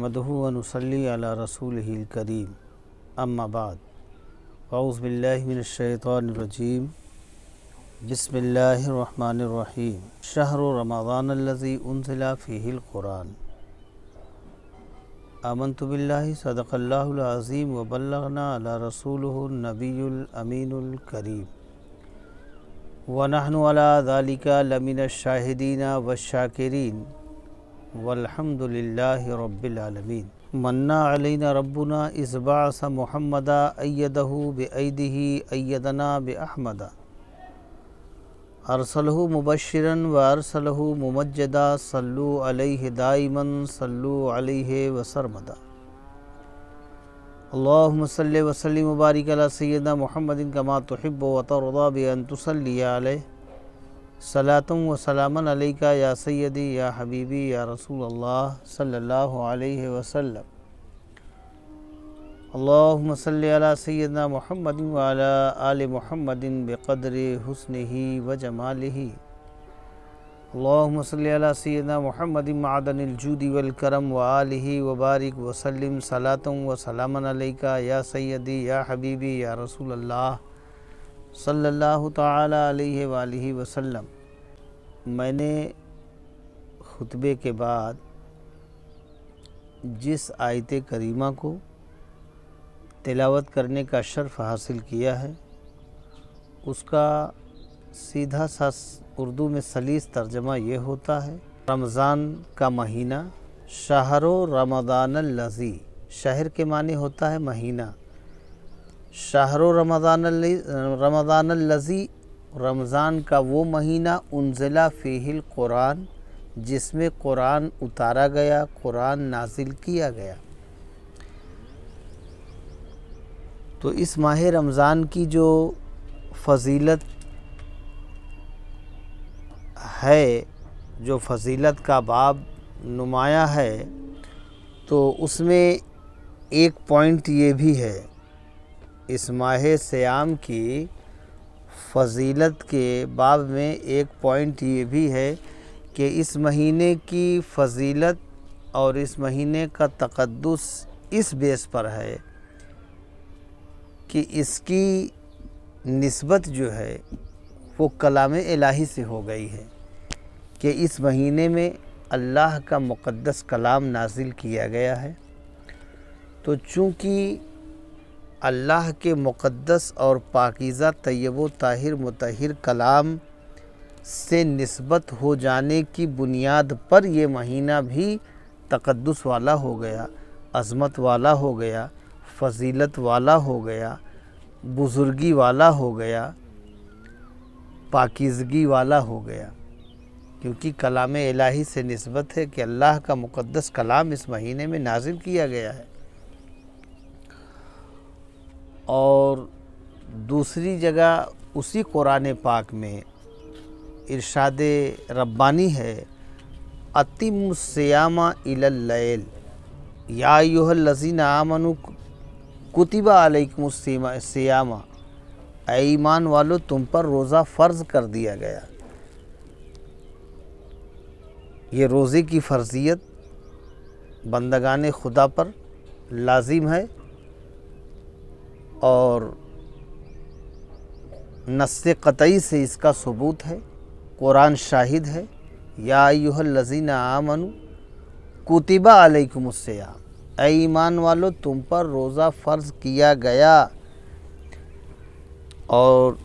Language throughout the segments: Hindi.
नहमदुहु व नुसल्ली अला रसूलिहिल करीम अम्मा बाद औज़ु बिल्लाहि मिनश शैतानिर रजीम बिस्मिल्लाहिर रहमानिर रहीम शहरु रमज़ानल्लज़ी उन्ज़िला फ़ीहिल क़ुरान आमन्तु बिल्लाहि सदक़ल्लाहुल अज़ीम व बल्लगना अला रसूलिहिन नबियुल अमीनुल करीम व नहनु अला ज़ालिका लमिनश शाहिदीना वश्शाकिरीन वल्हम्दुलिल्लाहि रब्बिल आलमीन। मन्ना अलैना रब्बुना इज़ बअस मुहम्मदा अय्यदहु बिअयदिही अय्यदना बिअहमदा अरसलहु मुबश्शिरन व अरसलहु मुमज्जदा सल्लु अलैहि दाइमन सल्लु अलैहि व सरमदा। अल्लाहुम्मा सल्लि व सल्लिम व बारिक अला सय्यिदिना मुहम्मदिन कमा तुहिब्बु व तर्दा बि अन तुसल्ली अलैहि सलातुम व सलामन अलैका या सय्यदी या हबीबी या रसूल अल्लाह सल्लल्लाहु अलैहि वसल्लम। अल्लाहुम्मा सल्लि अला सय्यिदिना मुहम्मदिन व अला आलि मुहम्मदिन बिक़द्रि हुस्निही व जमालिही। अल्लाहुम्मा सल्लि अला सय्यिदिना मुहम्मदिन मअदनिल जूदि वल करम व आलिही व बारिक व सल्लिम सलातुम व सलामन अलैका या सय्यदी या हबीबी या रसूल अल्लाह सल्लल्लाहु ताला अलैहि व आलिहि वसल्लम। मैंने खुतबे के बाद जिस आयत करीमा को तिलावत करने का शर्फ हासिल किया है उसका सीधा सा उर्दू में सलीस तर्जमा ये होता है, रमज़ान का महीना, शहरो रमज़ानल्लज़ी, शहर के माने होता है महीना, शहरो रमज़ानल्लज़ी, रमज़ान का वो महीना, उन्ज़िला फ़ीहिल क़ुरान, जिसमें क़ुरान उतारा गया, क़ुरान नाजिल किया गया। तो इस माह रमज़ान की जो फ़जीलत है, जो फ़जीलत का बाब नुमाया है, तो उसमें एक पॉइंट ये भी है, इस माह सियाम की फ़जीलत के बाब में एक पॉइंट ये भी है कि इस महीने की फ़जीलत और इस महीने का तक़द्दुस इस बेस पर है कि इसकी निस्बत जो है वो कलाम इलाही से हो गई है कि इस महीने में अल्लाह का मुक़द्दस कलाम नाजिल किया गया है। तो चूँकि अल्लाह के मुक़द्दस और पाकीज़ा तय्यब व ताहिर मुतहिर कलाम से निस्बत हो जाने की बुनियाद पर ये महीना भी तक़द्दुस वाला हो गया, अज़मत वाला हो गया, फ़जीलत वाला हो गया, बुज़ुर्गी वाला हो गया, पाकीज़गी वाला हो गया, क्योंकि कलाम इलाही से निस्बत है कि अल्लाह का मुक़द्दस कलाम इस महीने में नाजिल किया गया है। और दूसरी जगह उसी कुरान पाक में इरशाद रब्बानी है, अतिम्मुस सियामा इलल लैल या अय्युहल्लज़ीना आमनू कुतिबा अलैकुमुस सियामा, ऐ ईमान वालो तुम पर रोज़ा फ़र्ज़ कर दिया गया। ये रोज़े की फ़र्ज़ियत बंदगाने खुदा पर लाजिम है और नस्से क़तई से इसका सबूत है, कुरान शाहिद है, या अय्युहल्लज़ीना आमनू कुतिबा अलैकुमुस सियाम, ऐ ईमान वालो तुम पर रोज़ा फ़र्ज़ किया गया। और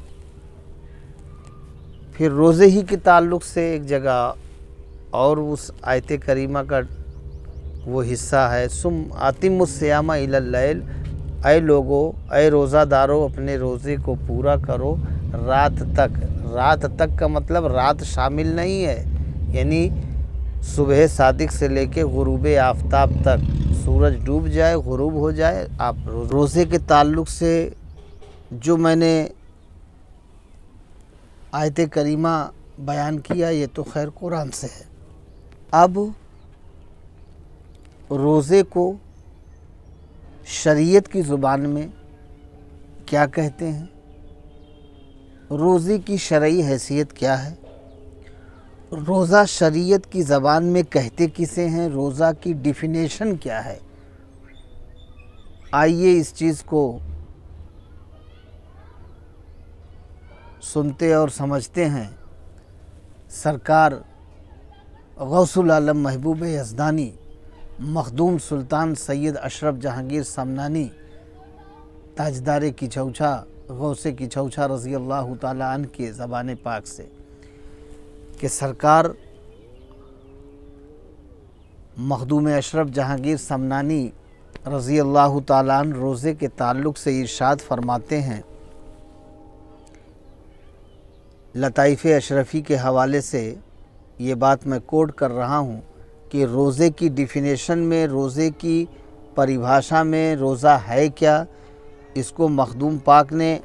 फिर रोज़े ही के ताल्लुक़ से एक जगह और उस आयत करीमा का वो हिस्सा है, सुम आतिमुस सियामा इलल लैल, ऐ लोगो, ऐ रोज़ादारों अपने रोज़े को पूरा करो रात तक। रात तक का मतलब रात शामिल नहीं है, यानी सुबह सादिक से लेके गुरूब आफ़ताब तक, सूरज डूब जाए गुरूब हो जाए, आप रोज़े के ताल्लुक़ से जो मैंने आयत करीमा बयान किया ये तो खैर कुरान से है। अब रोज़े को शरीयत की ज़ुबान में क्या कहते हैं, रोज़े की शरई हैसियत क्या है, रोज़ा शरीयत की ज़बान में कहते किसे हैं, रोज़ा की डिफिनेशन क्या है? आइए इस चीज़ को सुनते और समझते हैं। सरकार गौसुल आलम महबूब यज़दानी मखदूम सुल्तान सैयद अशरफ जहांगीर समनानी ताजदार किचौछा गौसे किचौछा रज़ी अल्लाह ताला अन्हु के ज़बान पाक से कि सरकार मखदूम अशरफ जहांगीर समनानी रज़ी अल्लाह ताला अन्हु रोज़े के ताल्लुक़ से इरशाद फरमाते हैं। लताइफ़ अशरफ़ी के हवाले से ये बात मैं कोट कर रहा हूँ कि रोज़े की डिफिनेशन में, रोज़े की परिभाषा में रोज़ा है क्या, इसको मखदूम पाक ने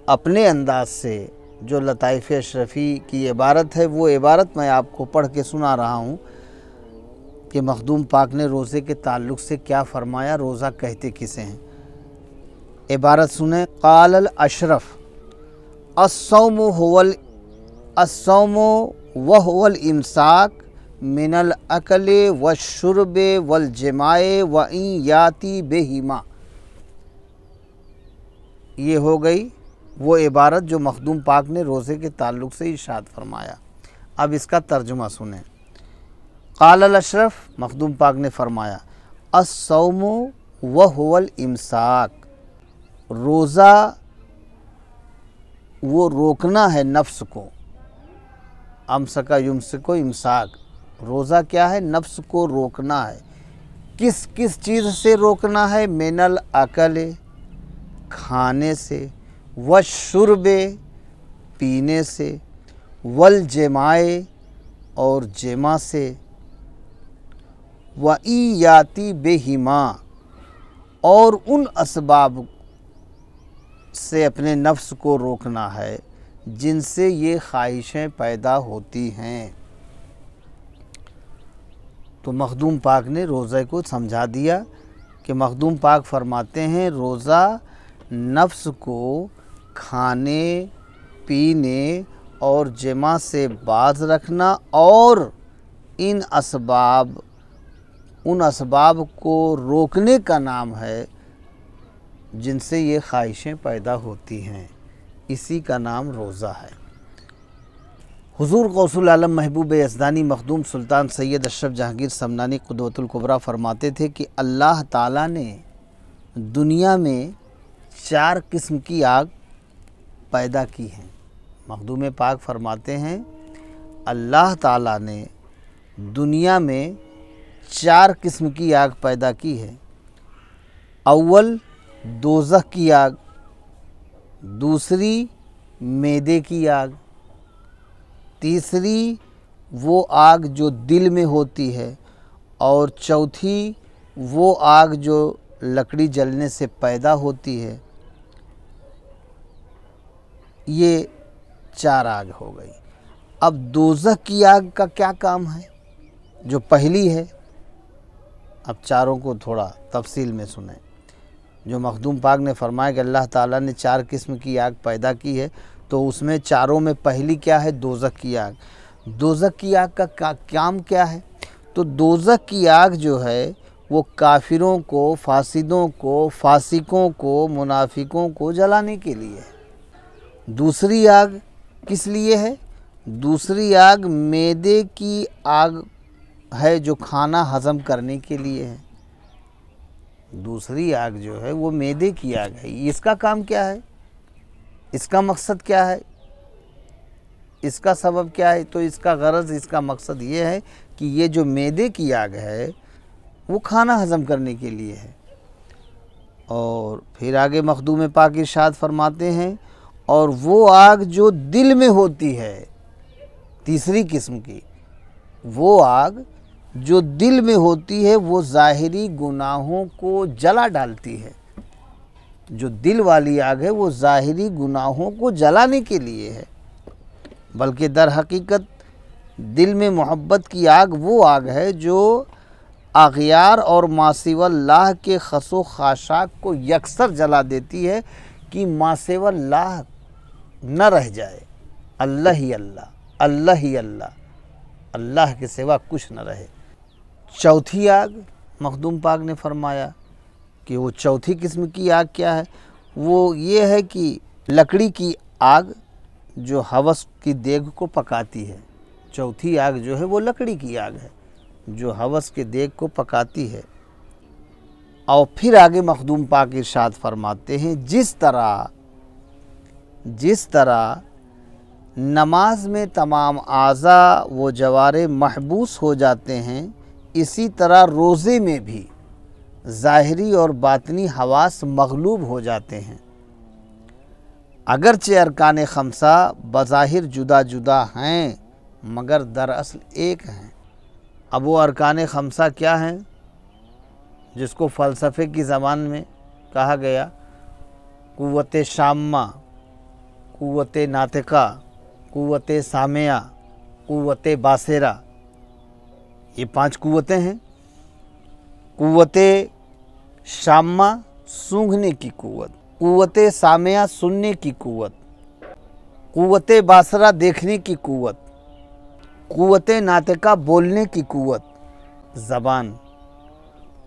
अपने अंदाज से, जो लताइफ़ अशरफ़ी की इबारत है वो इबारत मैं आपको पढ़ के सुना रहा हूँ कि मखदूम पाक ने रोज़े के ताल्लुक़ से क्या फ़रमाया, रोज़ा कहते किसे हैं। इबारत सुने। क़ालल अशरफ अस्सौमु व हुवल इमसाक मिनल अकले व शुरबे वल जमाए व इन याती बेहिमा। ये हो गई वो इबारत जो मखदूम पाक ने रोज़े के ताल्लुक़ से इरशाद फरमाया। अब इसका तर्जुमा सुने। क़ालल अशरफ, मखदूम पाक ने फरमाया, अस्सौमु व हुवल इमसाक, रोज़ा वो रोकना है नफ्स को। अमसका युमसिको इमसाक, रोज़ा क्या है, नफ्स को रोकना है। किस किस चीज़ से रोकना है? मिनल अकले, खाने से, व शुरबे, पीने से, वल जमाए, और जमा से, व याती बेहिमा, और उन असबाब से अपने नफ्स को रोकना है जिनसे ये ख्वाहिशें पैदा होती हैं। तो मखदूम पाक ने रोज़े को समझा दिया कि मखदूम पाक फरमाते हैं रोज़ा नफ्स को खाने पीने और जमा से बाज रखना और उन असबाब को रोकने का नाम है जिनसे ये ख्वाहिशें पैदा होती हैं, इसी का नाम रोज़ा है। हुज़ूर गौसुल आलम महबूब यज़दानी मखदूम सुल्तान सैयद अशरफ जहांगीर समनानी क़ुदवतुल कुबरा फरमाते थे कि अल्लाह ताला ने दुनिया में 4 किस्म की आग पैदा की हैं। मखदूम पाक फरमाते हैं अल्लाह ताला ने दुनिया में 4 किस्म की आग पैदा की है। अव्वल दोज़ख की आग, दूसरी मैदे की आग, तीसरी वो आग जो दिल में होती है, और चौथी वो आग जो लकड़ी जलने से पैदा होती है। ये 4 आग हो गई। अब दोज़ख की आग का क्या काम है, जो पहली है। अब चारों को थोड़ा तफसील में सुने। जो मखदूम पाक ने फरमाया कि अल्लाह ताला ने 4 किस्म की आग पैदा की है, तो उसमें चारों में पहली क्या है? दोज़ख की आग। दोज़ख की आग का काम क्या है? तो दोज़ख की आग जो है वो काफिरों को, फासिदों को, फासिकों को, मुनाफिकों को जलाने के लिए है। दूसरी आग किस लिए है? दूसरी आग मैदे की आग है जो खाना हज़म करने के लिए है। दूसरी आग जो है वो मैदे की आग है। इसका काम क्या है? इसका मकसद क्या है? इसका सबब क्या है? तो इसका गरज, इसका मकसद ये है कि ये जो मैदे की आग है वो खाना हज़म करने के लिए है। और फिर आगे मखदूम पाक इरशाद फरमाते हैं और वो आग जो दिल में होती है, तीसरी किस्म की वो आग जो दिल में होती है वो ज़ाहिरी गुनाहों को जला डालती है। जो दिल वाली आग है वो ज़ाहिरी गुनाहों को जलाने के लिए है, बल्कि दर हकीकत दिल में मोहब्बत की आग वो आग है जो अग़यार और मासिवल्लाह के खसो खाशाक को यकसर जला देती है कि मासिवल्लाह न रह जाए। अल्लाह ही अल्लाह, अल्लाह ही अल्लाह, अल्लाह के सिवा कुछ न रहे। चौथी आग मखदूम पाक ने फरमाया कि वो चौथी किस्म की आग क्या है, वो ये है कि लकड़ी की आग जो हवस की देग को पकाती है। चौथी आग जो है वो लकड़ी की आग है जो हवस के देग को पकाती है। और फिर आगे मखदूम पाक इरशाद फरमाते हैं, जिस तरह नमाज में तमाम आज़ा व जवारे महबूस हो जाते हैं, इसी तरह रोज़े में भी ज़ाहिरी और बातनी हवास मग़लूब हो जाते हैं। अगरचे अरकान खमसा बज़ाहिर जुदा जुदा हैं मगर दरअसल एक हैं। अब वो अरकान खमसा क्या हैं जिसको फ़लसफ़े की ज़बान में कहा गया, क़ुव्वत शाम्मा, क़ुव्वत नातिका, क़ुव्वत सामिया, क़ुव्वत बासिरा, ये 5 क़ुव्वतें हैं। क़ुव्वत शाम्मा सूंघने की क़ुव्वत, क़ुव्वत सामिया सुनने की क़ुव्वत, क़ुव्वत बासरा देखने की क़ुव्वत, क़ुव्वत नातिका बोलने की क़ुव्वत ज़बान,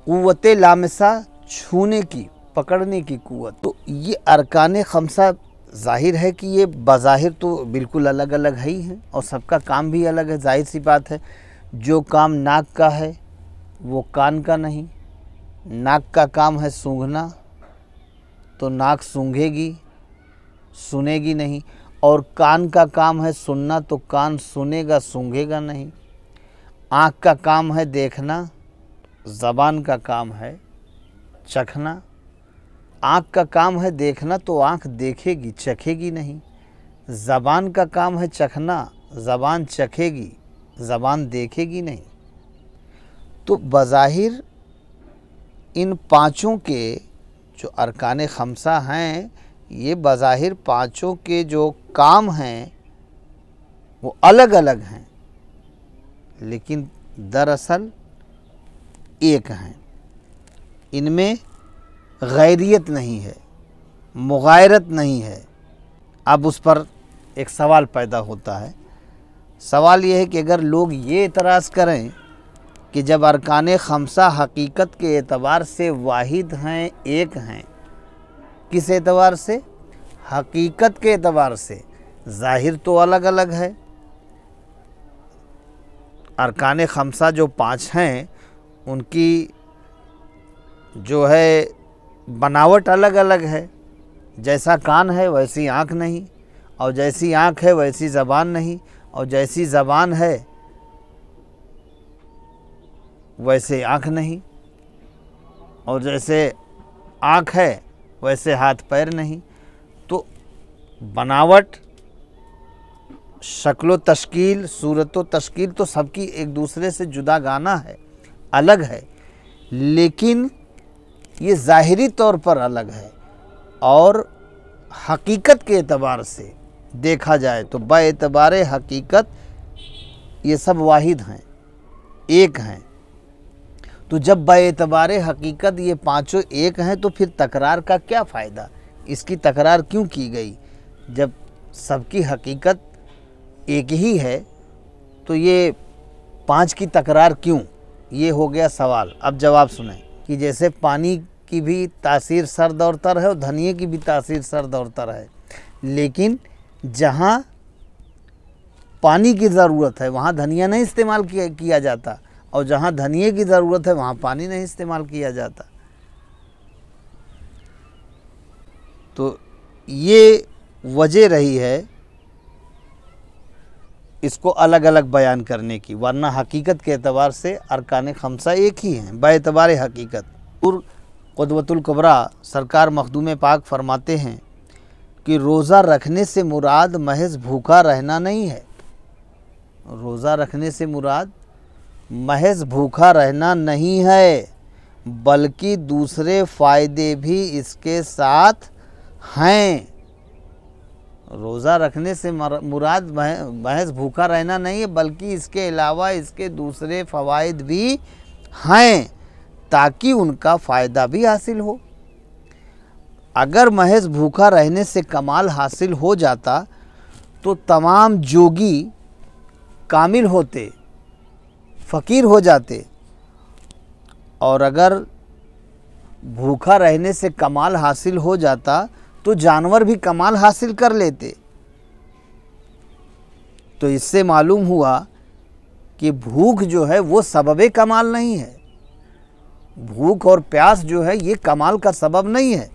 क़ुव्वत लामसा छूने की पकड़ने की क़ुव्वत। तो ये अरकान खमसा ज़ाहिर है कि ये बज़ाहिर तो बिल्कुल अलग अलग है ही हैं और सबका काम भी अलग है। जाहिर सी बात है, जो काम नाक का है वो कान का नहीं। नाक का काम है सूंघना, तो नाक सूंघेगी, सुनेगी नहीं। और कान का काम है सुनना, तो कान सुनेगा, सूंघेगा नहीं। आँख का काम है देखना, ज़बान का काम है चखना। आँख का काम है देखना, तो आँख देखेगी, चखेगी नहीं। ज़बान का काम है चखना, ज़बान चखेगी, ज़बान देखेगी नहीं। तो बज़ाहिर इन 5 के जो अरकान खमसा हैं, ये बज़ाहिर 5 के जो काम हैं वो अलग अलग हैं, लेकिन दरअसल एक हैं। इनमें गैरियत नहीं है, मुगायरत नहीं है। अब उस पर एक सवाल पैदा होता है। सवाल ये है कि अगर लोग ये एतराज़ करें कि जब अरकान खमसा हकीकत के एतबार से वाहिद हैं, एक हैं, किस एतबार से? हकीकत के एतबार से। ज़ाहिर तो अलग अलग है। अरकान खमसा जो 5 हैं उनकी जो है बनावट अलग अलग है। जैसा कान है वैसी आँख नहीं, और जैसी आँख है वैसी ज़बान नहीं, और जैसी ज़बान है वैसे आँख नहीं, और जैसे आँख है वैसे हाथ पैर नहीं। तो बनावट, शक्ल तश्कील, सूरत तश्कील तो सबकी एक दूसरे से जुदा गाना है, अलग है, लेकिन ये ज़ाहिरी तौर पर अलग है। और हकीकत के एतबार से देखा जाए तो बाएतबार हकीकत ये सब वाहिद हैं, एक हैं। तो जब बाएतबार हकीकत ये 5 एक हैं, तो फिर तकरार का क्या फ़ायदा? इसकी तकरार क्यों की गई? जब सबकी हकीकत एक ही है तो ये 5 की तकरार क्यों? ये हो गया सवाल। अब जवाब सुने कि जैसे पानी की भी तासीर सर्द और तर है और धनिए की भी तासीर सर्द और तर है, लेकिन जहाँ पानी की ज़रूरत है वहाँ धनिया नहीं इस्तेमाल किया जाता, और जहाँ धनिए की ज़रूरत है वहाँ पानी नहीं इस्तेमाल किया जाता। तो ये वजह रही है इसको अलग अलग बयान करने की, वरना हकीकत के एतबार से अरकान खमसा एक ही हैं बाएतबार हकीकत। और क़ुदवतुल कुबरा सरकार मखदूम पाक फरमाते हैं कि रोज़ा रखने से मुराद महज भूखा रहना नहीं है। रोज़ा रखने से मुराद महज भूखा रहना नहीं है, बल्कि दूसरे फ़ायदे भी इसके साथ हैं। रोज़ा रखने से मुराद महज भूखा रहना नहीं है, बल्कि इसके अलावा इसके दूसरे फ़वाइद भी हैं, ताकि उनका फ़ायदा भी हासिल हो। अगर महज भूखा रहने से कमाल हासिल हो जाता तो तमाम जोगी कामिल होते, फ़कीर हो जाते, और अगर भूखा रहने से कमाल हासिल हो जाता तो जानवर भी कमाल हासिल कर लेते। तो इससे मालूम हुआ कि भूख जो है वो सबबे कमाल नहीं है। भूख और प्यास जो है ये कमाल का सबब नहीं है,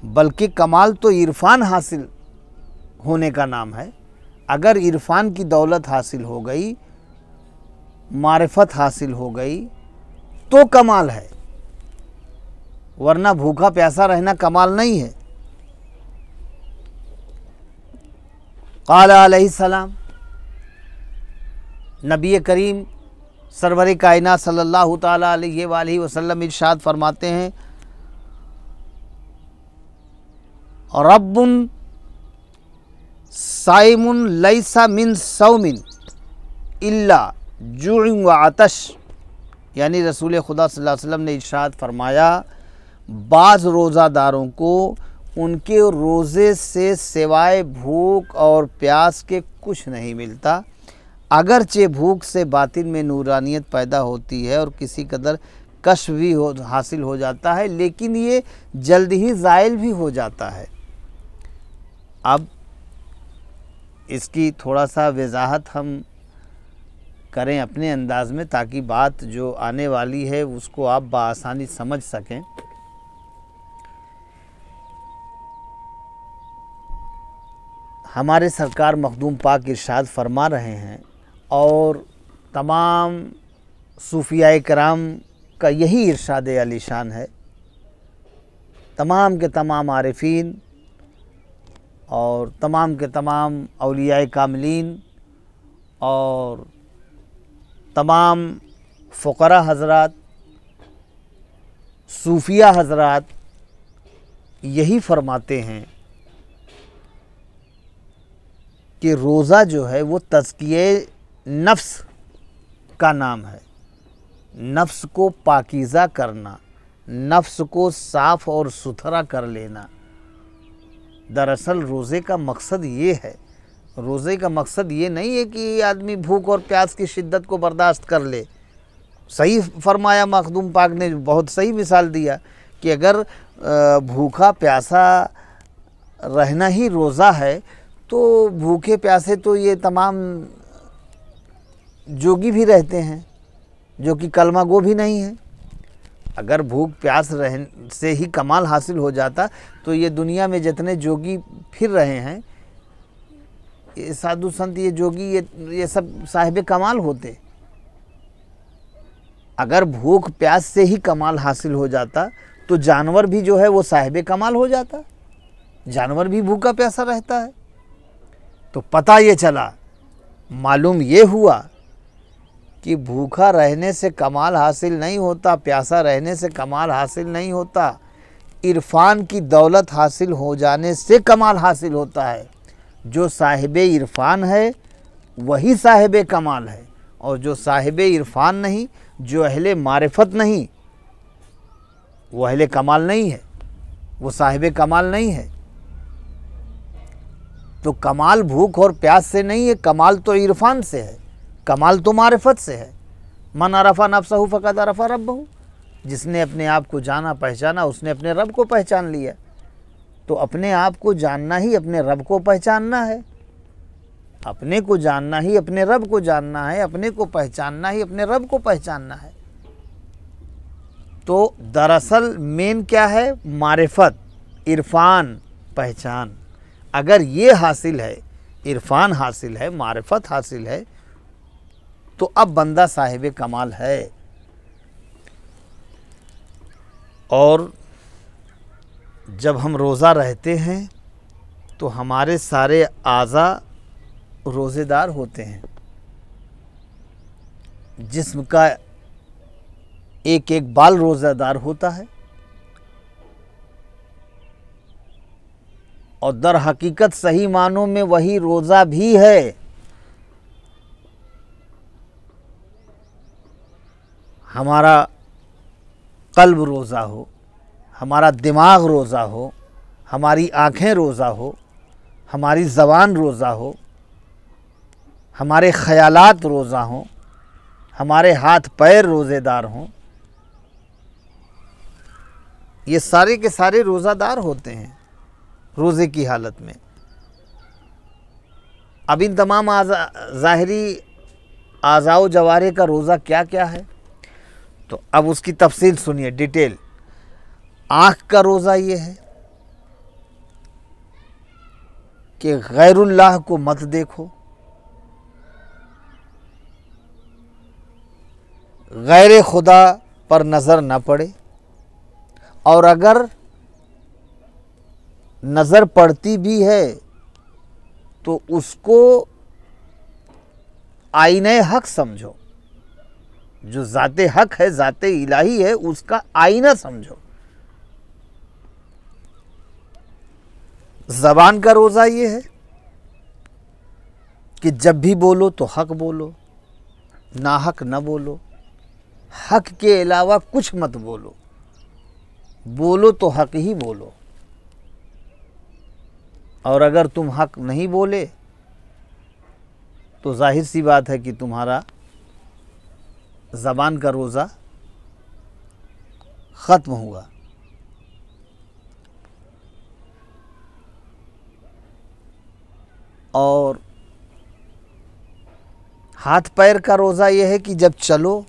बल्कि कमाल तो इरफान हासिल होने का नाम है। अगर इरफान की दौलत हासिल हो गई, मारिफत हासिल हो गई तो कमाल है, वरना भूखा प्यासा रहना कमाल नहीं है। क़ाला अलैहिस्सलाम, नबी करीम सरवर कायनात सल्लल्लाहु ताला अलैहि वसल्लम इरशाद फरमाते हैं, रब्बुन साइमुन लैसा मिन सौमिन इल्ला जुइन व आतश। यानी रसूल खुदा सल्लल्लाहु अलैहि वसल्लम ने इरशाद फरमाया, बाज़ रोज़ादारों को उनके रोज़े से सिवाय भूख और प्यास के कुछ नहीं मिलता। अगरचे भूख से बातिन में नूरानियत पैदा होती है और किसी कदर कश्फ भी हासिल हो जाता है, लेकिन ये जल्द ही ज़ाइल भी हो जाता है। अब इसकी थोड़ा सा वजाहत हम करें अपने अंदाज में, ताकि बात जो आने वाली है उसको आप बआसानी समझ सकें। हमारे सरकार मखदूम पाक इरशाद फरमा रहे हैं, और तमाम सूफियाए कराम का यही इरशाद अलीशान है, तमाम के तमाम आरिफीन और तमाम के तमाम औलियाए कामिलीन और तमाम फ़ुक़रा हज़रात, सूफिया हज़रात यही फरमाते हैं कि रोज़ा जो है वो तज़किये नफ्स का नाम है। नफ्स को पाकीज़ा करना, नफ्स को साफ़ और सुथरा कर लेना। दरअसल रोज़े का मकसद ये है, रोज़े का मकसद ये नहीं है कि आदमी भूख और प्यास की शिद्दत को बर्दाश्त कर ले। सही फरमाया मखदूम पाक ने, बहुत सही मिसाल दिया कि अगर भूखा प्यासा रहना ही रोज़ा है तो भूखे प्यासे तो ये तमाम जोगी भी रहते हैं जो कि कलमा गो भी नहीं है। अगर भूख प्यास रहने से ही कमाल हासिल हो जाता तो ये दुनिया में जितने जोगी फिर रहे हैं, ये साधु संत, ये जोगी, ये सब साहिब कमाल होते। अगर भूख प्यास से ही कमाल हासिल हो जाता तो जानवर भी जो है वो साहिब कमाल हो जाता, जानवर भी भूखा प्यासा रहता है। तो पता ये चला, मालूम ये हुआ कि भूखा रहने से कमाल हासिल नहीं होता, प्यासा रहने से कमाल हासिल नहीं होता, इरफान की दौलत हासिल हो जाने से कमाल हासिल होता है। जो साहिब इरफान है वही साहिब कमाल है, और जो साहिब इरफान नहीं, जो अहले मारिफत नहीं, वो अहले कमाल नहीं है, वो साहिब कमाल नहीं है। तो कमाल भूख और प्यास से नहीं है, कमाल तो इरफान से है, कमाल तो मारिफत से है। मन अरफा नफ्सहु फ़क़द अरफा रब्बहु, जिसने अपने आप को जाना पहचाना उसने अपने रब को पहचान लिया। तो अपने आप को जानना ही अपने रब को पहचानना है, अपने को जानना ही अपने रब को जानना है, अपने को पहचानना ही अपने रब को पहचानना है। तो दरअसल मेन क्या है? मारिफत, इरफान, पहचान। अगर ये हासिल है, इरफान हासिल है, मारिफत हासिल है, तो अब बंदा साहिब कमाल है। और जब हम रोज़ा रहते हैं तो हमारे सारे आज़ा रोज़ेदार होते हैं। जिस्म का एक एक बाल रोज़ेदार होता है, और दर हकीकत सही मानों में वही रोज़ा भी है। हमारा कल्ब रोज़ा हो, हमारा दिमाग रोज़ा हो, हमारी आँखें रोज़ा हो, हमारी ज़बान रोज़ा हो, हमारे ख़यालात रोज़ा हों, हमारे हाथ पैर रोज़ेदार हों, ये सारे के सारे रोज़ादार होते हैं रोज़े की हालत में। अब इन तमाम ज़ाहिरी आज़ाओ जवारे का रोज़ा क्या क्या है, तो अब उसकी तफसील सुनिए डिटेल। आँख का रोज़ा ये है कि गैरुल्लाह को मत देखो, गैर खुदा पर नज़र न पड़े, और अगर नज़र पड़ती भी है तो उसको आईने हक समझो, जो ज़ाते हक है, ज़ाते इलाही है, उसका आईना समझो। ज़बान का रोज़ा ये है कि जब भी बोलो तो हक बोलो, ना हक न बोलो, हक के अलावा कुछ मत बोलो, बोलो तो हक ही बोलो। और अगर तुम हक नहीं बोले तो जाहिर सी बात है कि तुम्हारा ज़बान का रोज़ा ख़त्म हुआ। और हाथ पैर का रोज़ा ये है कि जब चलो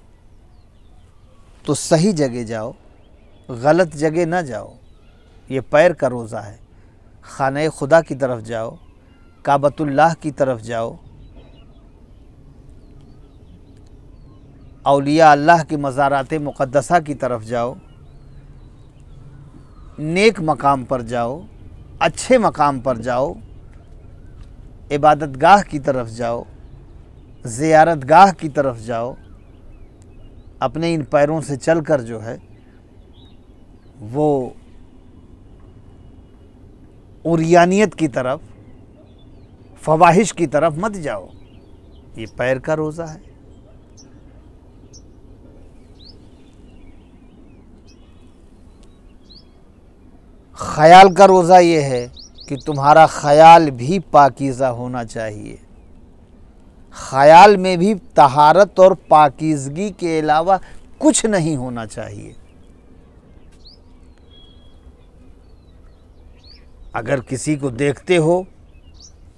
तो सही जगह जाओ, गलत जगह ना जाओ, ये पैर का रोज़ा है। खाने खुदा की तरफ जाओ, काबतुल्लाह की तरफ जाओ, औलिया अल्लाह की मज़ारात मुक़द्दसा की तरफ जाओ, नेक मकाम पर जाओ, अच्छे मकाम पर जाओ, इबादतगाह की तरफ जाओ, ज़ियारतगाह की तरफ जाओ। अपने इन पैरों से चलकर जो है वो उरियानियत की तरफ, फवाहिश की तरफ मत जाओ, ये पैर का रोज़ा है। ख़याल का रोज़ा ये है कि तुम्हारा ख़याल भी पाकीज़ा होना चाहिए, ख़याल में भी तहारत और पाकीज़गी के अलावा कुछ नहीं होना चाहिए। अगर किसी को देखते हो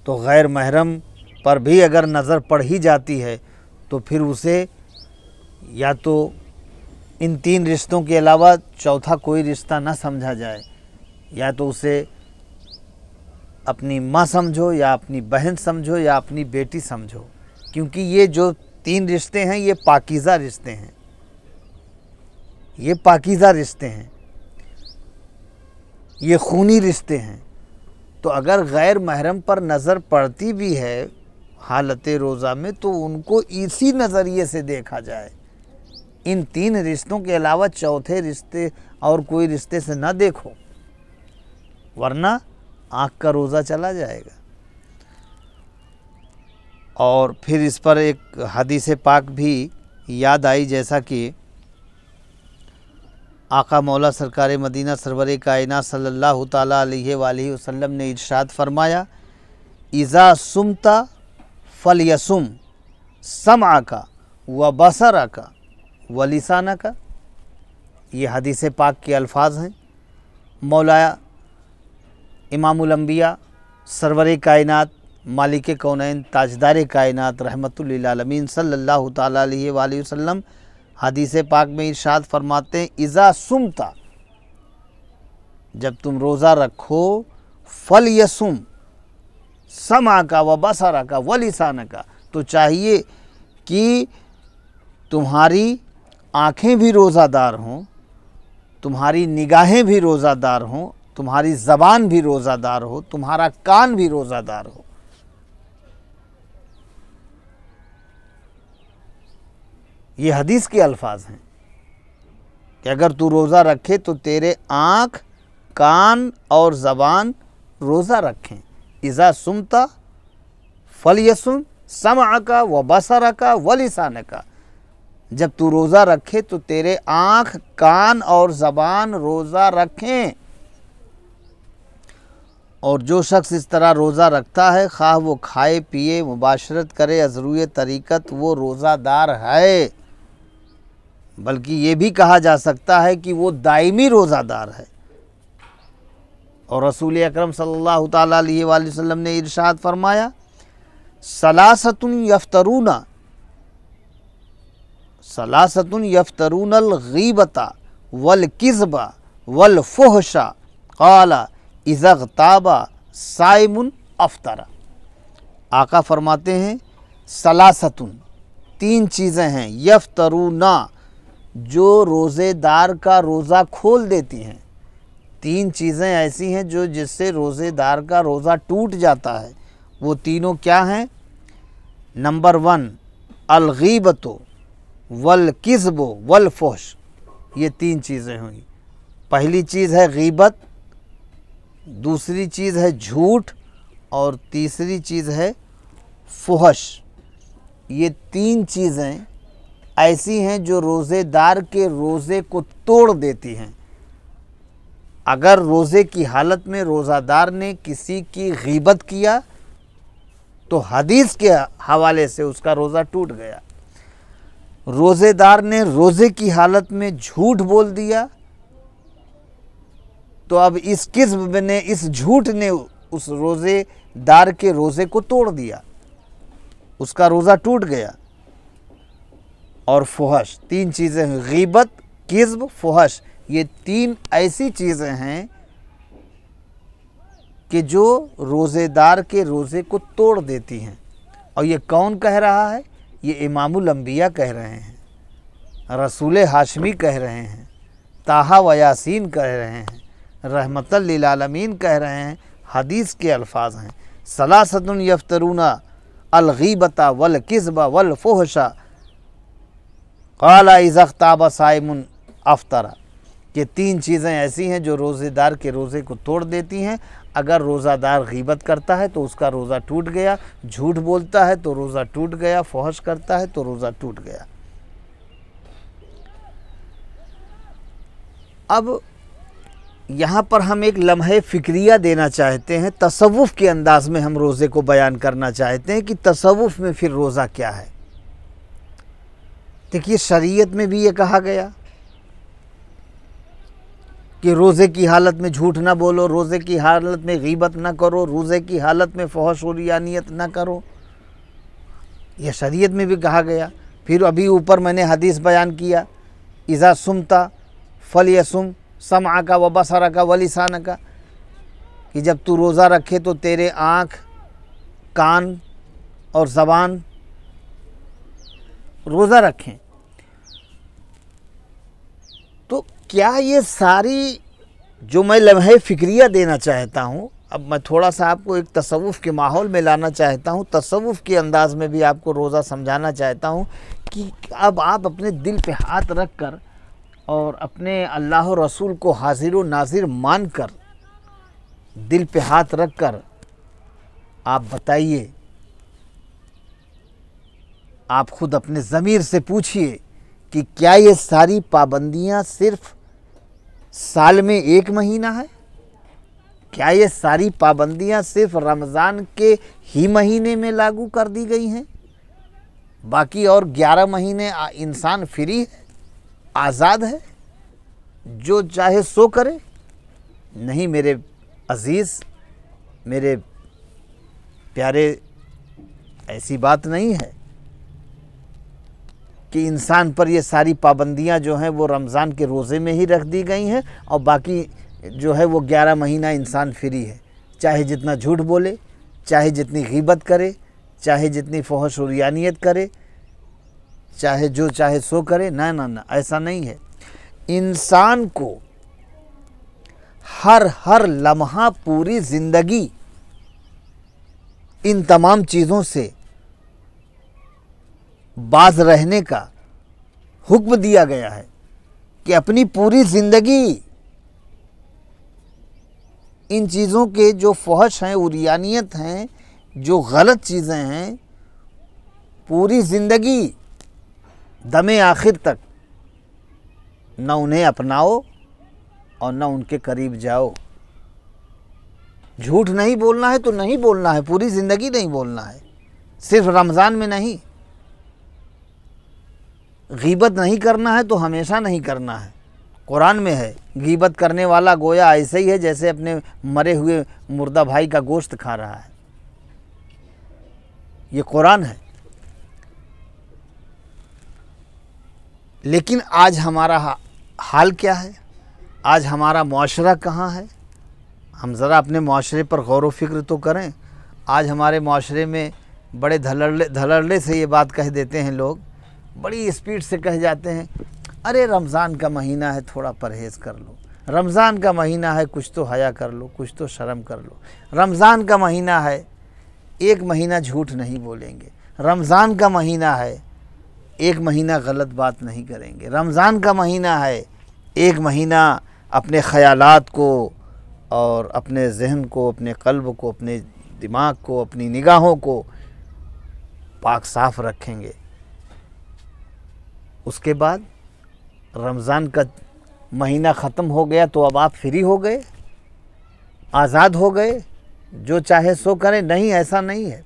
तो गैर महरम पर भी अगर नज़र पड़ ही जाती है तो फिर उसे या तो इन 3 रिश्तों के अलावा चौथा कोई रिश्ता ना समझा जाए, या तो उसे अपनी माँ समझो, या अपनी बहन समझो, या अपनी बेटी समझो, क्योंकि ये जो 3 रिश्ते हैं ये पाकीज़ा रिश्ते हैं, ये पाकीज़ा रिश्ते हैं, ये खूनी रिश्ते हैं। तो अगर गैर महरम पर नज़र पड़ती भी है हालत रोज़ा में तो उनको इसी नज़रिए से देखा जाए, इन 3 रिश्तों के अलावा चौथे रिश्ते और कोई रिश्ते से न देखो, वरना आँख का रोज़ा चला जाएगा। और फिर इस पर एक हदीस पाक भी याद आई, जैसा कि आका मौला सरकार मदीना सरवर कायनात सल्लल्लाहु ताला अलैहि वसल्लम ने इरशाद फरमाया, इज़ा सुमता फलयसुम समअका व बसरका व लिसानका। ये हदीस पाक के अल्फाज हैं। मौला इमामुल अंबिया सरवर कायनात मालिक कौनैन ताजदार कायनात रहमतुल लिल आलमीन सल्लल्लाहु ताला अलैहि वसल्लम हदीस पाक में इरशाद फरमाते हैं, इज़ा सुमता, जब तुम रोज़ा रखो, फल यसुम समा का व बसरा का व लिसाना का, तो चाहिए कि तुम्हारी आँखें भी रोज़ादार हों, तुम्हारी निगाहें भी रोज़ादार हों, तुम्हारी ज़बान भी रोज़ादार हो, तुम्हारा कान भी रोज़ादार हो। ये हदीस के अल्फाज हैं कि अगर तू रोज़ा रखे तो तेरे आँख, कान और ज़बान रोज़ा रखें। इज़ा सुमता फलयसुम समअका व बसरका व लिसानका, जब तू रोज़ा रखे तो तेरे आँख, कान और ज़बान रोज़ा रखें। और जो शख्स इस तरह रोज़ा रखता है, खा वो खाए पिए मुबाशरत करे अज़रूए तरीक़त, वो रोज़ादार है। बल्कि ये भी कहा जा सकता है कि वो दायमी रोज़ादार है। और रसूल अकरम सल्लल्लाहु ताला अलैहि वसल्लम ने इरशाद फरमाया, सलासतुन यफ्तरूनल गीबता वल किज़बा वल फुहशा क़ाला इज़ग़ताबा साइमुन अफ़तरा। आका फरमाते हैं सलासतुन, 3 चीज़ें हैं, यफ्तरूना, जो रोज़ेदार का रोज़ा खोल देती हैं। 3 चीज़ें ऐसी हैं जो जिससे रोज़ेदार का रोज़ा टूट जाता है। वो तीनों क्या हैं? नंबर 1 अलगीबतो वल किज़्बो वल फुहश। ये 3 चीज़ें हुई। पहली चीज़ है गीबत, दूसरी चीज़ है झूठ, और तीसरी चीज़ है फुहश। ये 3 चीज़ें ऐसी हैं जो रोज़ेदार के रोज़े को तोड़ देती हैं। अगर रोज़े की हालत में रोज़ादार ने किसी की गीबत किया तो हदीस के हवाले से उसका रोज़ा टूट गया। रोज़ेदार ने रोज़े की हालत में झूठ बोल दिया तो अब इस किस्म ने, इस झूठ ने उस रोज़ेदार के रोज़े को तोड़ दिया, उसका रोज़ा टूट गया। और फुहश, 3 चीज़ें हैं, गीबत, किज़्ब, फुहश। ये 3 ऐसी चीज़ें हैं कि जो रोज़ेदार के रोज़े को तोड़ देती हैं। और ये कौन कह रहा है? ये इमामुल अंबिया कह रहे हैं, रसूल हाशमी कह रहे हैं, ताहा व यासीन कह रहे हैं, रहमतल लिल आलमीन कह रहे हैं। हदीस के अल्फाज हैं, सलासतुन यफ्तरूना अलगीबता वल किज़बा वल फुहशा क़ाला इज़ग़ताबा साइमुन अफ़तरा। ये 3 चीज़ें ऐसी हैं जो रोज़ेदार के रोज़े को तोड़ देती हैं। अगर रोज़ादार गीबत करता है तो उसका रोज़ा टूट गया, झूठ बोलता है तो रोज़ा टूट गया, फुहश करता है तो रोज़ा टूट गया। अब यहाँ पर हम एक लम्हे फ़िक्रिया देना चाहते हैं, तसव्वुफ़ के अंदाज़ में हम रोज़े को बयान करना चाहते हैं कि तसव्वुफ़ में फिर रोज़ा क्या है। देखिए, शरीयत में भी ये कहा गया कि रोज़े की हालत में झूठ ना बोलो, रोज़े की हालत में गीबत ना करो, रोज़े की हालत में फहश और रियानियत ना करो। यह शरीयत में भी कहा गया। फिर अभी ऊपर मैंने हदीस बयान किया, इज़ा सुमता फलियसुम समअ का व बसर का व लिसान का, कि जब तू रोज़ा रखे तो तेरे आँख, कान और ज़बान रोज़ा रखें। तो क्या ये सारी जो मैं लम्हे फ़िक्रिया देना चाहता हूँ, अब मैं थोड़ा सा आपको एक तसव्वुफ़ के माहौल में लाना चाहता हूँ, तसव्वुफ़ के अंदाज़ में भी आपको रोज़ा समझाना चाहता हूँ कि अब आप अपने दिल पे हाथ रख कर और अपने अल्लाह और रसूल को हाजिर व नाजिर मान कर, दिल पे हाथ रख कर आप बताइए, आप ख़ुद अपने ज़मीर से पूछिए कि क्या ये सारी पाबंदियाँ सिर्फ़ साल में 1 महीना है? क्या ये सारी पाबंदियाँ सिर्फ़ रमज़ान के ही महीने में लागू कर दी गई हैं? बाकी और 11 महीने इंसान फ्री है, आज़ाद है, जो चाहे सो करे? नहीं मेरे अज़ीज़, मेरे प्यारे, ऐसी बात नहीं है कि इंसान पर ये सारी पाबंदियां जो हैं वो रमज़ान के रोज़े में ही रख दी गई हैं और बाकी जो है वो 11 महीना इंसान फ्री है, चाहे जितना झूठ बोले, चाहे जितनी गीबत करे, चाहे जितनी फहश और रियानियत करे, चाहे जो चाहे सो करे। ना ना ना, ऐसा नहीं है। इंसान को हर लम्हा, पूरी ज़िंदगी इन तमाम चीज़ों से बाज रहने का हुक्म दिया गया है कि अपनी पूरी ज़िंदगी इन चीज़ों के जो फहश हैं, उरियानियत हैं, जो गलत चीज़ें हैं, पूरी ज़िंदगी दमे आखिर तक न उन्हें अपनाओ और न उनके करीब जाओ। झूठ नहीं बोलना है तो नहीं बोलना है, पूरी ज़िंदगी नहीं बोलना है, सिर्फ रमज़ान में नहीं। गीबत नहीं करना है तो हमेशा नहीं करना है। कुरान में है, गीबत करने वाला गोया ऐसे ही है जैसे अपने मरे हुए मुर्दा भाई का गोश्त खा रहा है। ये कुरान है। लेकिन आज हमारा हाल क्या है? आज हमारा मुआशरा कहाँ है? हम ज़रा अपने मुआशरे पर गौर व फिक्र तो करें। आज हमारे मुआशरे में बड़े धड़ल्ले से ये बात कह देते हैं लोग, बड़ी स्पीड से कह जाते हैं, अरे रमज़ान का महीना है, थोड़ा परहेज़ कर लो। रमज़ान का महीना है, कुछ तो हया कर लो, कुछ तो शर्म कर लो। रमज़ान का महीना है, एक महीना झूठ नहीं बोलेंगे। रमज़ान का महीना है, एक महीना गलत बात नहीं करेंगे। रमज़ान का महीना है, एक महीना अपने ख़यालात को और अपने जहन को, अपने क़ल्ब को, अपने दिमाग को, अपनी निगाहों को पाक साफ़ रखेंगे। उसके बाद रमज़ान का महीना ख़त्म हो गया तो अब आप फ्री हो गए, आज़ाद हो गए, जो चाहे सो करें। नहीं, ऐसा नहीं है।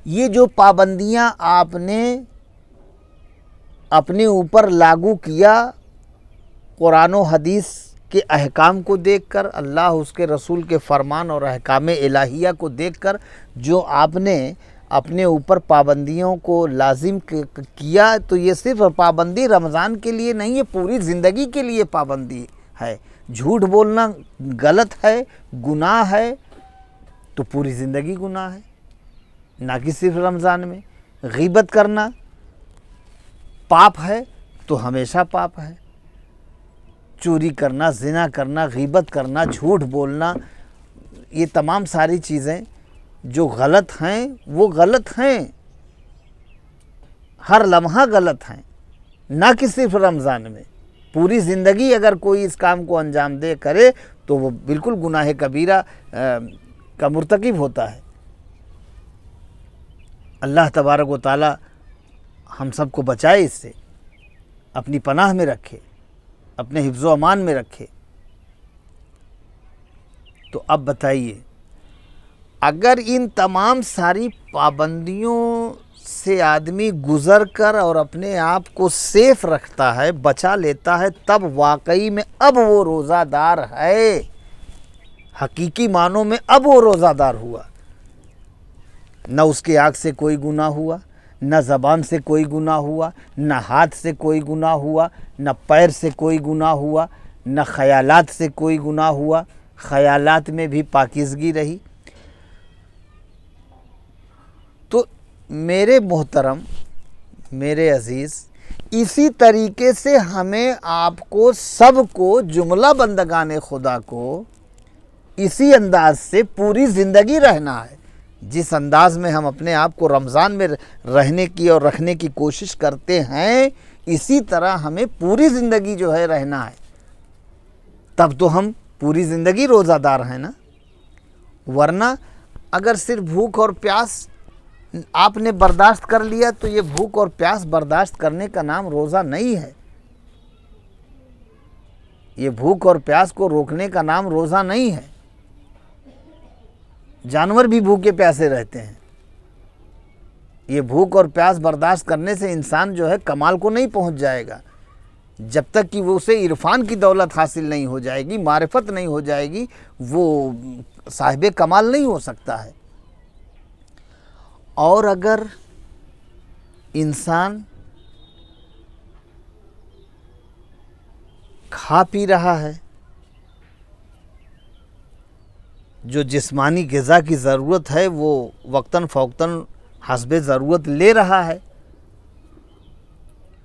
ये जो पाबंदियां आपने अपने ऊपर लागू किया, कुरान और हदीस के अहकाम को देखकर, अल्लाह उसके रसूल के फरमान और अहकाम इलाहिया को देखकर जो आपने अपने ऊपर पाबंदियों को लाजिम किया, तो ये सिर्फ पाबंदी रमज़ान के लिए नहीं है, पूरी ज़िंदगी के लिए पाबंदी है। झूठ बोलना गलत है, गुनाह है, तो पूरी ज़िंदगी गुनाह है, ना कि सिर्फ रमज़ान में। गीबत करना पाप है तो हमेशा पाप है। चोरी करना, ज़िना करना, गीबत करना, झूठ बोलना, ये तमाम सारी चीज़ें जो गलत हैं वो गलत हैं, हर लम्हा गलत हैं, ना कि सिर्फ रमज़ान में। पूरी ज़िंदगी अगर कोई इस काम को अंजाम दे करे तो वो बिल्कुल गुनाह कबीरा का मुर्तकिब होता है। अल्लाह तबारक व तआला हम सबको बचाए, इससे अपनी पनाह में रखे, अपने हिफ्ज़ व अमान में रखे। तो अब बताइए, अगर इन तमाम सारी पाबंदियों से आदमी गुज़र कर और अपने आप को सेफ रखता है, बचा लेता है, तब वाकई में अब वो रोज़ादार है, हकीकी मानों में अब वो रोज़ादार हुआ। न उसके आँख से कोई गुनाह हुआ, न ज़बान से कोई गुनाह हुआ, न हाथ से कोई गुनाह हुआ, न पैर से कोई गुनाह हुआ, न ख़यालात से कोई गुनाह हुआ। ख़यालात में भी पाकीज़गी रही। तो मेरे मोहतरम, मेरे अज़ीज़, इसी तरीके से हमें आपको सबको, जुमला बंदगाने खुदा को, इसी अंदाज से पूरी ज़िंदगी रहना है। जिस अंदाज में हम अपने आप को रमज़ान में रहने की और रखने की कोशिश करते हैं, इसी तरह हमें पूरी ज़िंदगी जो है रहना है। तब तो हम पूरी ज़िंदगी रोज़ादार हैं ना। वरना अगर सिर्फ भूख और प्यास आपने बर्दाश्त कर लिया तो ये भूख और प्यास बर्दाश्त करने का नाम रोज़ा नहीं है। ये भूख और प्यास को रोकने का नाम रोज़ा नहीं है। जानवर भी भूखे प्यासे रहते हैं। ये भूख और प्यास बर्दाश्त करने से इंसान जो है कमाल को नहीं पहुंच जाएगा, जब तक कि वो उसे इरफान की दौलत हासिल नहीं हो जाएगी, मारिफत नहीं हो जाएगी, वो साहिबे कमाल नहीं हो सकता है। और अगर इंसान खा पी रहा है, जो जिस्मानी ग़िज़ा की ज़रूरत है वो वक्तन फ़ौक्तन हस्बे ज़रूरत ले रहा है,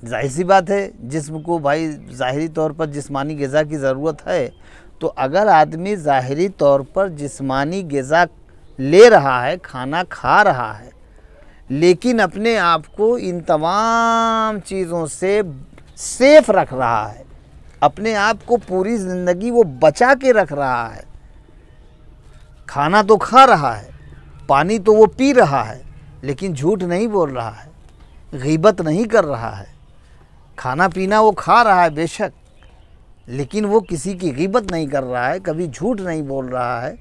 जाहिर सी बात है जिस्म को भाई ज़ाहिरी तौर पर जिस्मानी ग़िज़ा की ज़रूरत है। तो अगर आदमी ज़ाहिरी तौर पर जिस्मानी ग़िज़ा ले रहा है, खाना खा रहा है, लेकिन अपने आप को इन तमाम चीज़ों से सेफ रख रहा है, अपने आप को पूरी ज़िंदगी वो बचा के रख रहा है, खाना तो खा रहा है, पानी तो वो पी रहा है, लेकिन झूठ नहीं बोल रहा है, गीबत नहीं कर रहा है। खाना पीना वो खा रहा है बेशक, लेकिन वो किसी की गीबत नहीं कर रहा है, कभी झूठ नहीं बोल रहा है,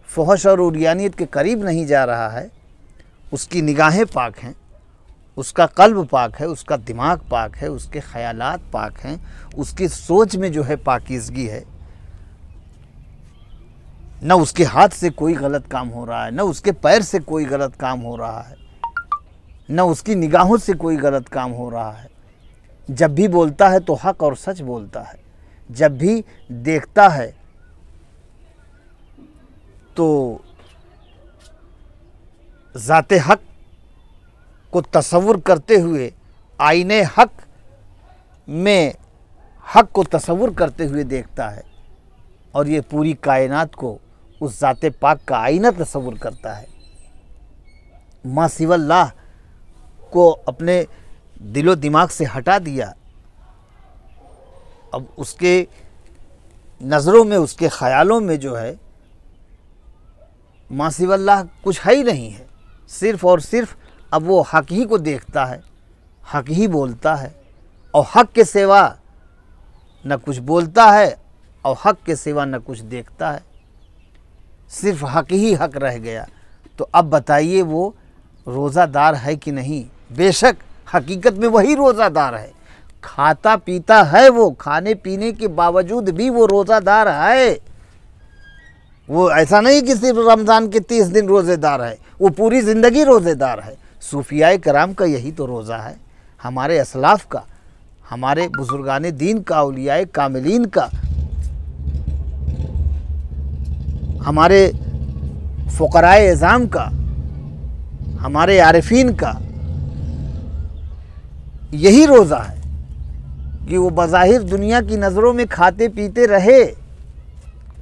फहश और उरियानियत के करीब नहीं जा रहा है। उसकी निगाहें पाक हैं, उसका कल्ब पाक है, उसका दिमाग पाक है, उसके ख़यालात पाक हैं, उसकी सोच में जो है पाकीज़गी है। न उसके हाथ से कोई गलत काम हो रहा है, न उसके पैर से कोई गलत काम हो रहा है, न उसकी निगाहों से कोई गलत काम हो रहा है। जब भी बोलता है तो हक और सच बोलता है, जब भी देखता है तो ज़ाते हक को तसव्वुर करते हुए, आईने हक में हक को तसव्वुर करते हुए देखता है, और ये पूरी कायनात को उस ज़ाते पाक का आईना तसव्वुर करता है। मा सिवल्लाह को अपने दिलो दिमाग से हटा दिया, अब उसके नज़रों में, उसके ख़यालों में जो है मा सिवल्लाह कुछ है ही नहीं है। सिर्फ़ और सिर्फ अब वो हक ही को देखता है, हक ही बोलता है, और हक के सिवा न कुछ बोलता है और हक के सिवा न कुछ देखता है। सिर्फ हक ही हक रह गया। तो अब बताइए वो रोज़ादार है कि नहीं? बेशक हकीकत में वही रोज़ादार है, खाता पीता है, वो खाने पीने के बावजूद भी वो रोज़ादार है। वो ऐसा नहीं कि सिर्फ रमज़ान के 30 दिन रोज़ेदार है, वो पूरी ज़िंदगी रोज़ेदार है। सूफियाए कराम का यही तो रोज़ा है, हमारे असलाफ़ का, हमारे बुजुर्गान दीन का, औलियाए कामिलीन का, हमारे फ़ुक़राए एज़ाम का, हमारे आरिफीन का यही रोज़ा है कि वो बज़ाहिर दुनिया की नज़रों में खाते पीते रहे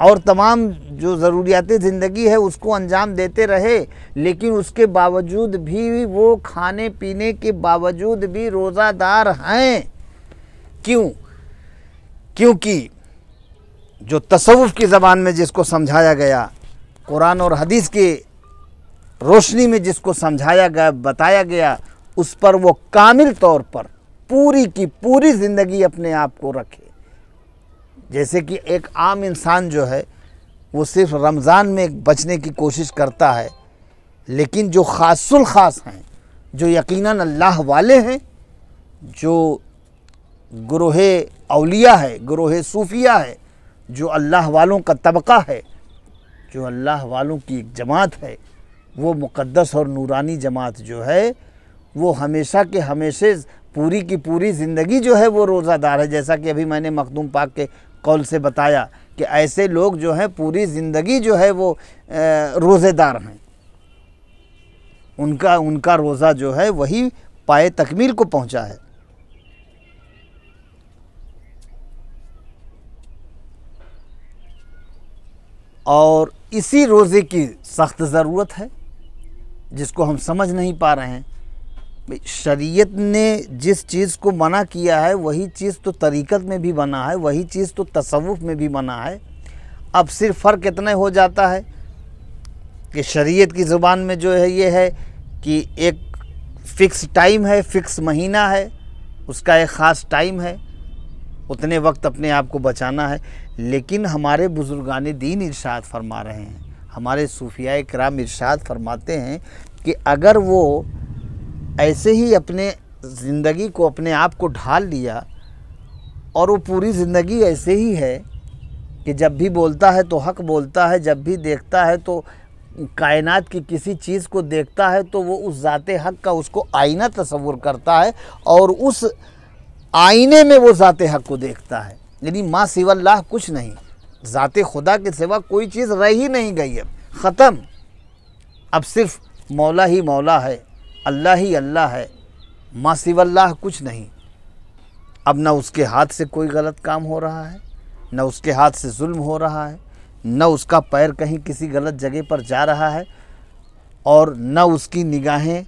और तमाम जो ज़रूरियात ज़िंदगी है उसको अंजाम देते रहे, लेकिन उसके बावजूद भी वो खाने पीने के बावजूद भी रोज़ादार हैं। क्यों? क्योंकि जो तसव्वुफ़ की ज़बान में जिसको समझाया गया, कुरान और हदीस के रोशनी में जिसको समझाया गया, बताया गया, उस पर वो कामिल तौर पर पूरी की पूरी ज़िंदगी अपने आप को रखे। जैसे कि एक आम इंसान जो है वो सिर्फ रमज़ान में बचने की कोशिश करता है, लेकिन जो ख़ासुल ख़ास हैं, जो यकीनन अल्लाह वाले हैं, जो गुरोहे औलिया है, गुरोहे सूफिया है, जो अल्लाह वालों का तबका है, जो अल्लाह वालों की एक जमात है, वो मुक़द्दस और नूरानी जमात जो है वो हमेशा के हमेशे पूरी की पूरी ज़िंदगी जो है वो रोज़ादार है। जैसा कि अभी मैंने मखदूम पाक के कौल से बताया कि ऐसे लोग जो हैं पूरी ज़िंदगी जो है वो रोज़ेदार हैं, उनका रोज़ा जो है वही पाए तकमील को पहुँचा है। और इसी रोज़े की सख्त ज़रूरत है जिसको हम समझ नहीं पा रहे हैं। शरीयत ने जिस चीज़ को मना किया है वही चीज़ तो तरीक़त में भी मना है, वही चीज़ तो तसव्वुफ़ में भी मना है। अब सिर्फ फ़र्क इतना हो जाता है कि शरीयत की ज़ुबान में जो है ये है कि एक फ़िक्स टाइम है, फ़िक्स महीना है, उसका एक ख़ास टाइम है, उतने वक्त अपने आप को बचाना है। लेकिन हमारे बुजुर्गान दीन इरशाद फरमा रहे हैं, हमारे सूफियाए किराम इरशाद फरमाते हैं कि अगर वो ऐसे ही अपने ज़िंदगी को, अपने आप को ढाल लिया और वो पूरी ज़िंदगी ऐसे ही है कि जब भी बोलता है तो हक बोलता है, जब भी देखता है तो कायनात की किसी चीज़ को देखता है तो वो उस ज़ाते हक का उसको आईना तसव्वुर करता है और उस आईने में वो ज़ाते हक को देखता है। यानी मा सिवल्लाह कुछ नहीं, ज़ाते खुदा के सिवा कोई चीज़ रह ही नहीं गई, अब ख़त्म। अब सिर्फ मौला ही मौला है, अल्लाह ही अल्लाह है, मा सिवल्लाह कुछ नहीं। अब न उसके हाथ से कोई गलत काम हो रहा है, न उसके हाथ से जुल्म हो रहा है, न उसका पैर कहीं किसी गलत जगह पर जा रहा है, और न उसकी निगाहें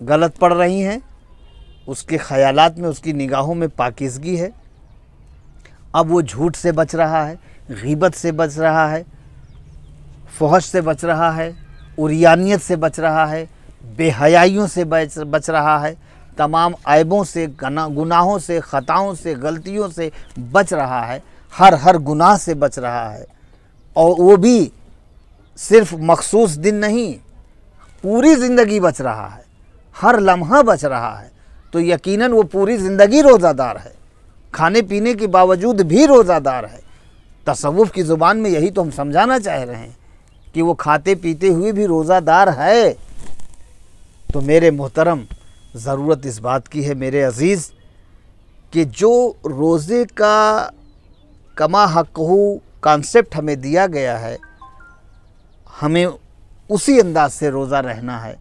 गलत पड़ रही हैं, उसके ख़यालात में, उसकी निगाहों में पाकीज़गी है। अब वो झूठ से बच रहा है, ग़ीबत से बच रहा है, फ़हश से बच रहा है, उरियानियत से बच रहा है, बेहयाइयों से बच रहा है, तमाम ऐबों से, गुनाहों से, ख़ताओं से, गलतियों से बच रहा है, हर गुनाह से बच रहा है। और वो भी सिर्फ मखसूस दिन नहीं, पूरी ज़िंदगी बच रहा है। हर लम्हा बच रहा है तो यकीनन वो पूरी ज़िंदगी रोज़ादार है, खाने पीने के बावजूद भी रोज़ादार है। तसव्वुफ़ की ज़ुबान में यही तो हम समझाना चाह रहे हैं कि वो खाते पीते हुए भी रोज़ादार है। तो मेरे मोहतरम, ज़रूरत इस बात की है मेरे अज़ीज़ कि जो रोज़े का कमा हक़हू कॉन्सेप्ट हमें दिया गया है, हमें उसी अंदाज से रोज़ा रहना है।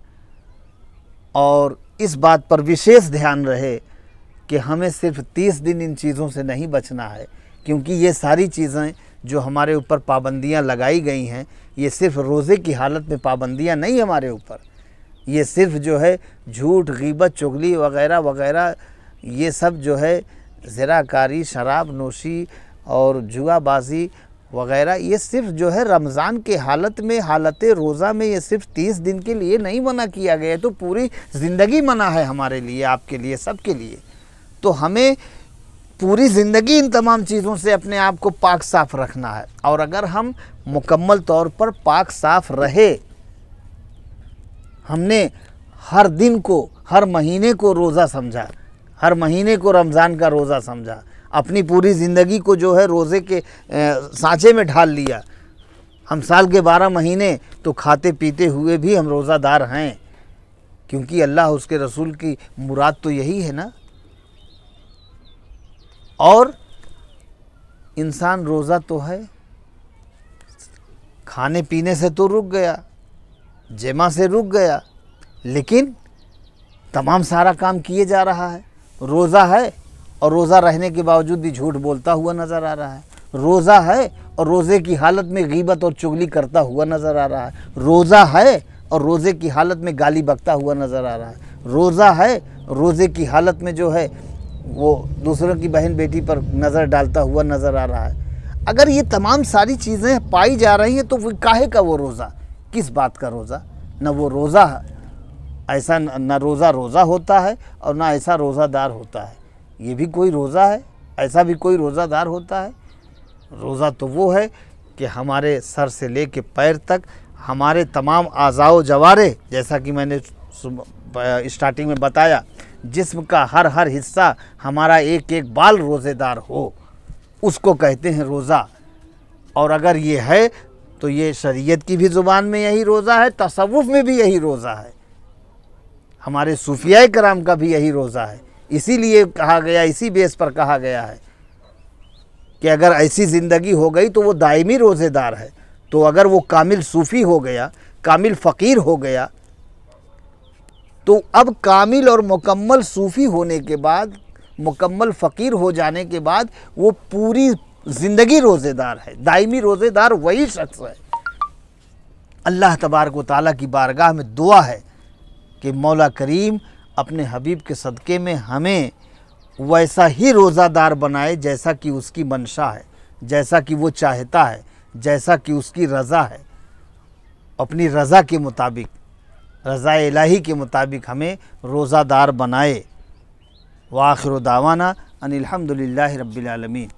और इस बात पर विशेष ध्यान रहे कि हमें सिर्फ 30 दिन इन चीज़ों से नहीं बचना है, क्योंकि ये सारी चीज़ें जो हमारे ऊपर पाबंदियां लगाई गई हैं, ये सिर्फ रोज़े की हालत में पाबंदियां नहीं हमारे ऊपर, ये सिर्फ जो है झूठ, ग़ीबत, चुगली वग़ैरह वग़ैरह, ये सब जो है ज़राकारी, शराब नोशी और जुआबाजी वग़ैरह, ये सिर्फ जो है रमज़ान के हालत में, हालत रोज़ा में, ये सिर्फ 30 दिन के लिए नहीं मना किया गया है, तो पूरी ज़िंदगी मना है हमारे लिए, आपके लिए, सबके लिए। तो हमें पूरी ज़िंदगी इन तमाम चीज़ों से अपने आप को पाक साफ़ रखना है। और अगर हम मुकम्मल तौर पर पाक साफ़ रहे, हमने हर दिन को, हर महीने को रोज़ा समझा, हर महीने को रमज़ान का रोज़ा समझा, अपनी पूरी ज़िंदगी को जो है रोज़े के सांचे में ढाल लिया, हम साल के 12 महीने तो खाते पीते हुए भी हम रोज़ादार हैं, क्योंकि अल्लाह उसके रसूल की मुराद तो यही है ना। और इंसान रोज़ा तो है, खाने पीने से तो रुक गया, जमा से रुक गया, लेकिन तमाम सारा काम किए जा रहा है। रोज़ा है और रोज़ा रहने के बावजूद भी झूठ बोलता हुआ नज़र आ रहा है। रोज़ा है और रोज़े की हालत में ग़ीबत और चुगली करता हुआ नज़र आ रहा है। रोज़ा है और रोज़े की हालत में गाली बकता हुआ नज़र आ रहा है। रोज़ा है, रोज़े की हालत में जो है वो दूसरों की बहन बेटी पर नज़र डालता हुआ नज़र आ रहा है। अगर ये तमाम सारी चीज़ें पाई जा रही हैं तो वो काहे का वो रोज़ा, किस बात का रोज़ा? न वो रोज़ा है, ऐसा न रोज़ा रोज़ा होता है और ना ऐसा रोज़ादार होता है। ये भी कोई रोज़ा है, ऐसा भी कोई रोज़ादार होता है? रोज़ा तो वो है कि हमारे सर से लेके पैर तक हमारे तमाम आज़ाओ जवारे, जैसा कि मैंने स्टार्टिंग में बताया, जिस्म का हर हर हिस्सा, हमारा एक एक बाल रोज़ेदार हो, उसको कहते हैं रोज़ा। और अगर ये है तो ये शरीयत की भी ज़ुबान में यही रोज़ा है, तसव्वुफ़ में भी यही रोज़ा है, हमारे सूफिया कराम का भी यही रोज़ा है। इसीलिए कहा गया, इसी बेस पर कहा गया है कि अगर ऐसी ज़िंदगी हो गई तो वो दायमी रोज़ेदार है। तो अगर वो कामिल सूफ़ी हो गया, कामिल फ़कीर हो गया, तो अब कामिल और मुकम्मल सूफ़ी होने के बाद, मुकम्मल फ़कीर हो जाने के बाद वो पूरी ज़िंदगी रोज़ेदार है। दायमी रोज़ेदार वही शख्स है। अल्लाह तबारक व तआला की बारगाह में दुआ है कि मौला करीम अपने हबीब के सदक़े में हमें वैसा ही रोज़ादार बनाए जैसा कि उसकी मंशा है, जैसा कि वो चाहता है, जैसा कि उसकी रज़ा है। अपनी रज़ा के मुताबिक, रज़ा इलाही के मुताबिक हमें रोज़ादार बनाए। व आखिर दावाना अनिल हम्दुलिल्लाहि रब्बिल आलमीन।